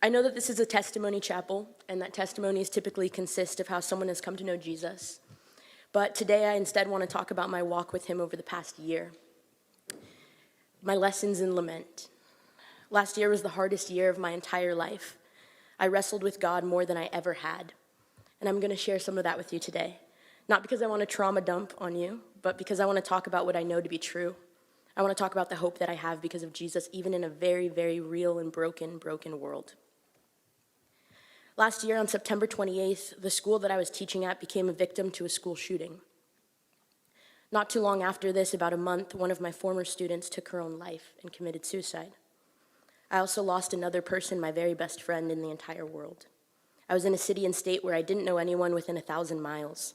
I know that this is a testimony chapel, and that testimonies typically consist of how someone has come to know Jesus. But today I instead want to talk about my walk with him over the past year. My lessons in Lament. Last year was the hardest year of my entire life. I wrestled with God more than I ever had. And I'm going to share some of that with you today. Not because I want to trauma dump on you, but because I want to talk about what I know to be true. I want to talk about the hope that I have because of Jesus, even in a very, very real and broken world. Last year, on September 28th, the school that I was teaching at became a victim to a school shooting. Not too long after this, about a month, one of my former students took her own life and committed suicide. I also lost another person, my very best friend in the entire world. I was in a city and state where I didn't know anyone within 1,000 miles.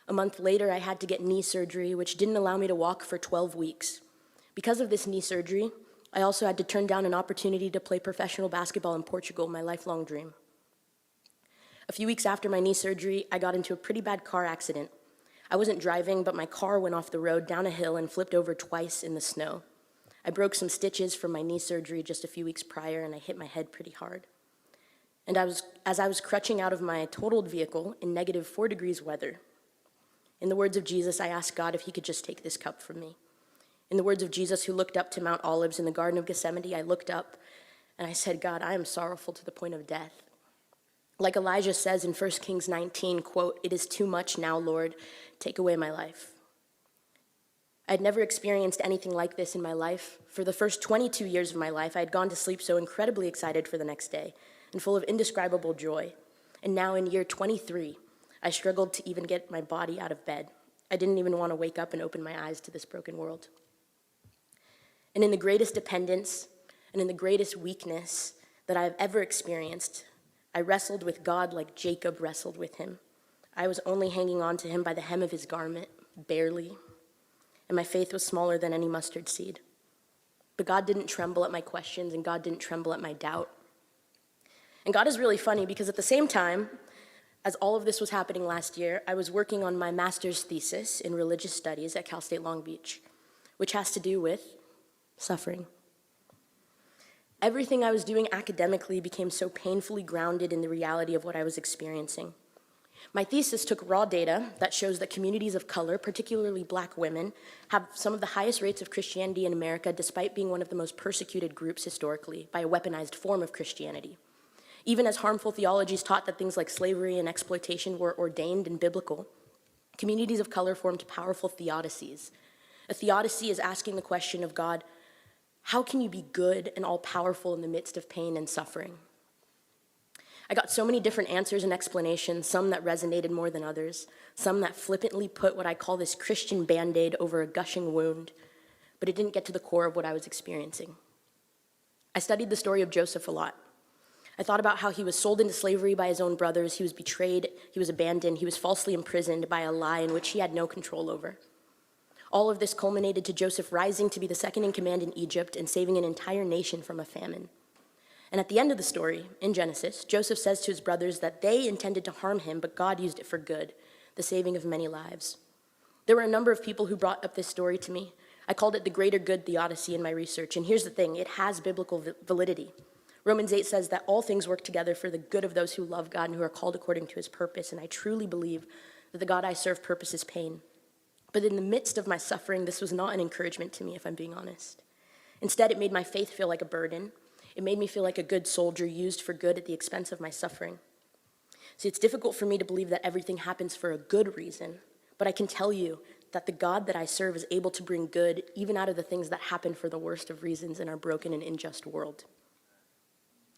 A month later, I had to get knee surgery, which didn't allow me to walk for 12 weeks. Because of this knee surgery, I also had to turn down an opportunity to play professional basketball in Portugal, my lifelong dream. A few weeks after my knee surgery, I got into a pretty bad car accident. I wasn't driving, but my car went off the road down a hill and flipped over twice in the snow. I broke some stitches from my knee surgery just a few weeks prior, and I hit my head pretty hard. And as I was crutching out of my totaled vehicle in -4 degrees weather, in the words of Jesus, I asked God if he could just take this cup from me. In the words of Jesus, who looked up to Mount Olives in the Garden of Gethsemane, I looked up and I said, God, I am sorrowful to the point of death. Like Elijah says in 1 Kings 19, quote, "It is too much now, Lord, take away my life." I'd never experienced anything like this in my life. For the first 22 years of my life, I had gone to sleep so incredibly excited for the next day and full of indescribable joy. And now in year 23, I struggled to even get my body out of bed. I didn't even want to wake up and open my eyes to this broken world. And in the greatest dependence and in the greatest weakness that I have ever experienced, I wrestled with God like Jacob wrestled with him. I was only hanging on to him by the hem of his garment, barely, and my faith was smaller than any mustard seed. But God didn't tremble at my questions, and God didn't tremble at my doubt. And God is really funny because at the same time, as all of this was happening last year, I was working on my master's thesis in religious studies at Cal State Long Beach, which has to do with suffering. Everything I was doing academically became so painfully grounded in the reality of what I was experiencing. My thesis took raw data that shows that communities of color, particularly Black women, have some of the highest rates of Christianity in America despite being one of the most persecuted groups historically by a weaponized form of Christianity. Even as harmful theologies taught that things like slavery and exploitation were ordained and biblical, communities of color formed powerful theodicies. A theodicy is asking the question of God, how can you be good and all-powerful in the midst of pain and suffering? I got so many different answers and explanations, some that resonated more than others, some that flippantly put what I call this Christian Band-Aid over a gushing wound, but it didn't get to the core of what I was experiencing. I studied the story of Joseph a lot. I thought about how he was sold into slavery by his own brothers, he was betrayed, he was abandoned, he was falsely imprisoned by a lie in which he had no control over. All of this culminated to Joseph rising to be the second in command in Egypt and saving an entire nation from a famine. And at the end of the story, in Genesis, Joseph says to his brothers that they intended to harm him, but God used it for good, the saving of many lives. There were a number of people who brought up this story to me. I called it the greater good theodicy in my research, and here's the thing, it has biblical validity. Romans 8 says that all things work together for the good of those who love God and who are called according to his purpose, and I truly believe that the God I serve purposes pain. But in the midst of my suffering, this was not an encouragement to me, if I'm being honest. Instead, it made my faith feel like a burden. It made me feel like a good soldier used for good at the expense of my suffering. See, it's difficult for me to believe that everything happens for a good reason, but I can tell you that the God that I serve is able to bring good even out of the things that happen for the worst of reasons in our broken and unjust world.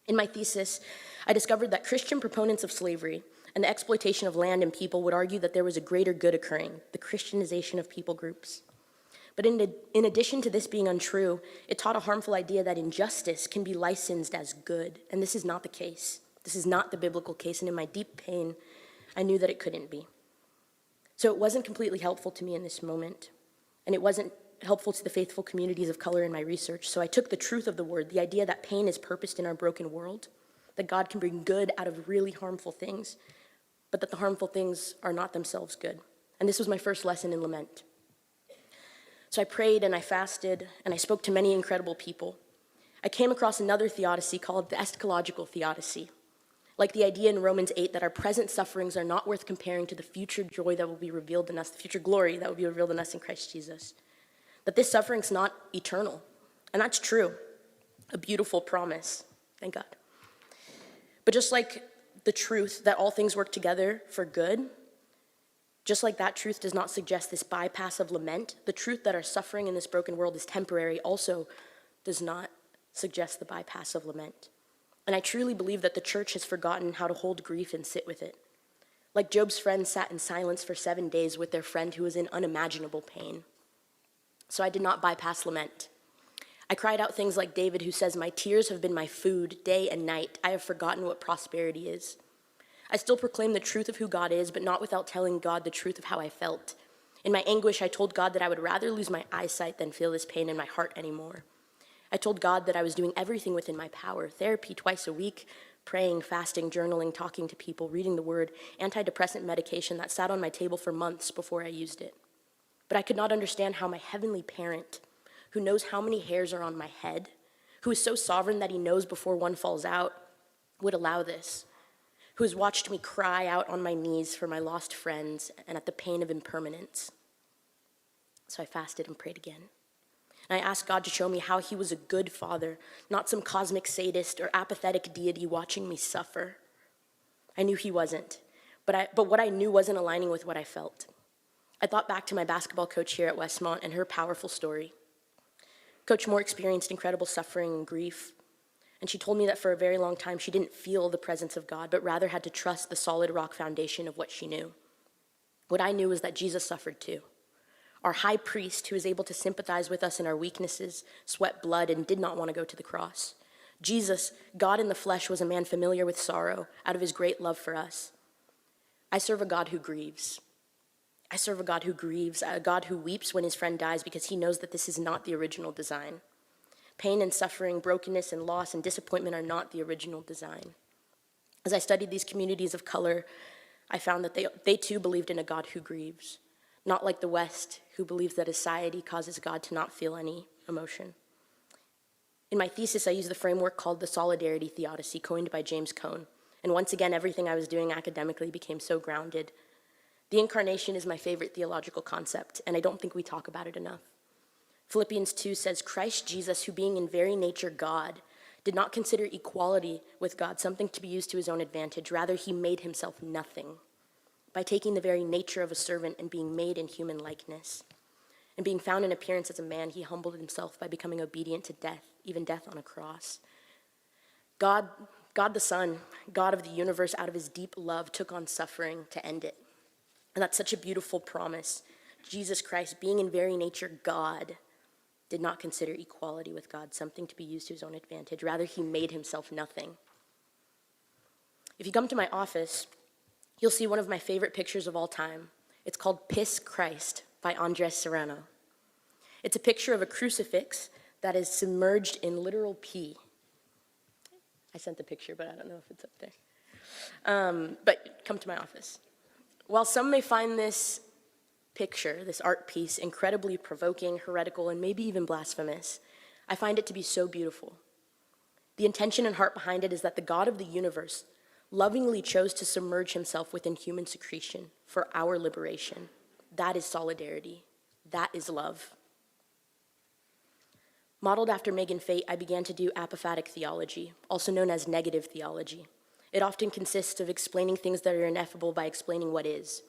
In my thesis, I discovered that Christian proponents of slavery and the exploitation of land and people would argue that there was a greater good occurring, the Christianization of people groups. But in addition to this being untrue, it taught a harmful idea that injustice can be licensed as good, and this is not the case. This is not the biblical case, and in my deep pain, I knew that it couldn't be. So it wasn't completely helpful to me in this moment, and it wasn't helpful to the faithful communities of color in my research, so I took the truth of the word, the idea that pain is purposed in our broken world, that God can bring good out of really harmful things, but that the harmful things are not themselves good. And this was my first lesson in Lament. So I prayed and I fasted and I spoke to many incredible people. I came across another theodicy called the eschatological theodicy, like the idea in Romans 8 that our present sufferings are not worth comparing to the future joy that will be revealed in us, the future glory that will be revealed in us in Christ Jesus. That this suffering's not eternal, and that's true, a beautiful promise, thank God. But just like the truth that all things work together for good, just like that truth does not suggest this bypass of lament, the truth that our suffering in this broken world is temporary also does not suggest the bypass of lament. And I truly believe that the church has forgotten how to hold grief and sit with it. Like Job's friends sat in silence for 7 days with their friend who was in unimaginable pain. So I did not bypass lament. I cried out things like David, who says, "My tears have been my food day and night. I have forgotten what prosperity is." I still proclaim the truth of who God is, but not without telling God the truth of how I felt. In my anguish, I told God that I would rather lose my eyesight than feel this pain in my heart anymore. I told God that I was doing everything within my power, therapy twice a week, praying, fasting, journaling, talking to people, reading the word, antidepressant medication that sat on my table for months before I used it. But I could not understand how my heavenly parent, who knows how many hairs are on my head, who is so sovereign that he knows before one falls out, would allow this, who has watched me cry out on my knees for my lost friends and at the pain of impermanence. So I fasted and prayed again. And I asked God to show me how he was a good father, not some cosmic sadist or apathetic deity watching me suffer. I knew he wasn't, but what I knew wasn't aligning with what I felt. I thought back to my basketball coach here at Westmont and her powerful story. Coach Moore experienced incredible suffering and grief, and she told me that for a very long time she didn't feel the presence of God, but rather had to trust the solid rock foundation of what she knew. What I knew was that Jesus suffered too. Our high priest, who is able to sympathize with us in our weaknesses, sweat blood, and did not want to go to the cross. Jesus, God in the flesh, was a man familiar with sorrow out of his great love for us. I serve a God who grieves. I serve a God who grieves, a God who weeps when his friend dies because he knows that this is not the original design. Pain and suffering, brokenness and loss and disappointment are not the original design. As I studied these communities of color, I found that they too believed in a God who grieves, not like the West, who believes that society causes God to not feel any emotion. In my thesis, I used the framework called the solidarity theodicy, coined by James Cone. And once again, everything I was doing academically became so grounded. The incarnation is my favorite theological concept, and I don't think we talk about it enough. Philippians 2 says, "Christ Jesus, who being in very nature God, did not consider equality with God something to be used to his own advantage. Rather, he made himself nothing by taking the very nature of a servant and being made in human likeness. And being found in appearance as a man, he humbled himself by becoming obedient to death, even death on a cross." God the Son, God of the universe, out of his deep love, took on suffering to end it. And that's such a beautiful promise. Jesus Christ, being in very nature God, did not consider equality with God something to be used to his own advantage. Rather, he made himself nothing. If you come to my office, you'll see one of my favorite pictures of all time. It's called Piss Christ by Andres Serrano. It's a picture of a crucifix that is submerged in literal pee. I sent the picture, but I don't know if it's up there. But come to my office. While some may find this picture, this art piece, incredibly provoking, heretical, and maybe even blasphemous, I find it to be so beautiful. The intention and heart behind it is that the God of the universe lovingly chose to submerge himself within human secretion for our liberation. That is solidarity. That is love. Modeled after Megan Fate, I began to do apophatic theology, also known as negative theology. It often consists of explaining things that are ineffable by explaining what is.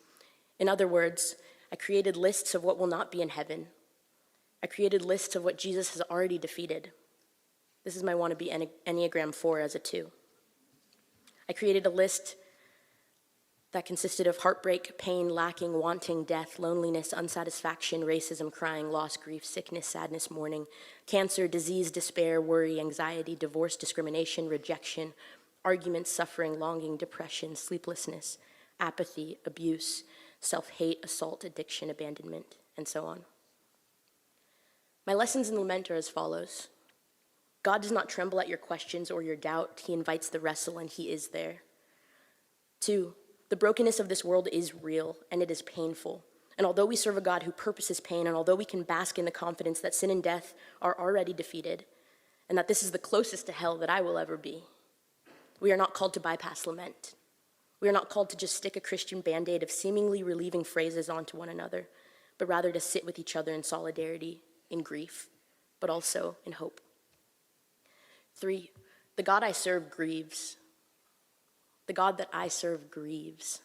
In other words, I created lists of what will not be in heaven. I created lists of what Jesus has already defeated. This is my wannabe Enneagram 4 as a 2. I created a list that consisted of heartbreak, pain, lacking, wanting, death, loneliness, unsatisfaction, racism, crying, loss, grief, sickness, sadness, mourning, cancer, disease, despair, worry, anxiety, divorce, discrimination, rejection, arguments, suffering, longing, depression, sleeplessness, apathy, abuse, self-hate, assault, addiction, abandonment, and so on. My lessons in Lament are as follows. God does not tremble at your questions or your doubt. He invites the wrestle, and he is there. 2, the brokenness of this world is real, and it is painful. And although we serve a God who purposes pain, and although we can bask in the confidence that sin and death are already defeated, and that this is the closest to hell that I will ever be. We are not called to bypass lament. We are not called to just stick a Christian Band-Aid of seemingly relieving phrases onto one another, but rather to sit with each other in solidarity, in grief, but also in hope. 3, the God I serve grieves. The God that I serve grieves.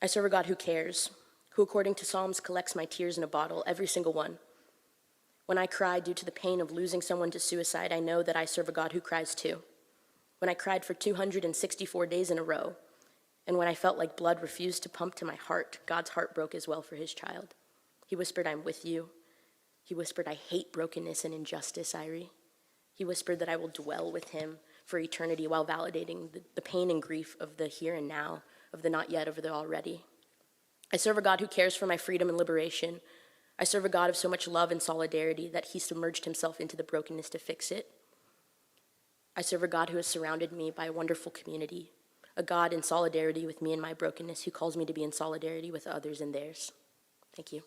I serve a God who cares, who according to Psalms collects my tears in a bottle, every single one. When I cry due to the pain of losing someone to suicide, I know that I serve a God who cries too. When I cried for 264 days in a row, and when I felt like blood refused to pump to my heart, God's heart broke as well for his child. He whispered, I'm with you. He whispered, I hate brokenness and injustice, iyree. He whispered that I will dwell with him for eternity while validating the pain and grief of the here and now, of the not yet, of the already. I serve a God who cares for my freedom and liberation. I serve a God of so much love and solidarity that he submerged himself into the brokenness to fix it. I serve a God who has surrounded me by a wonderful community, a God in solidarity with me and my brokenness who calls me to be in solidarity with others and theirs. Thank you.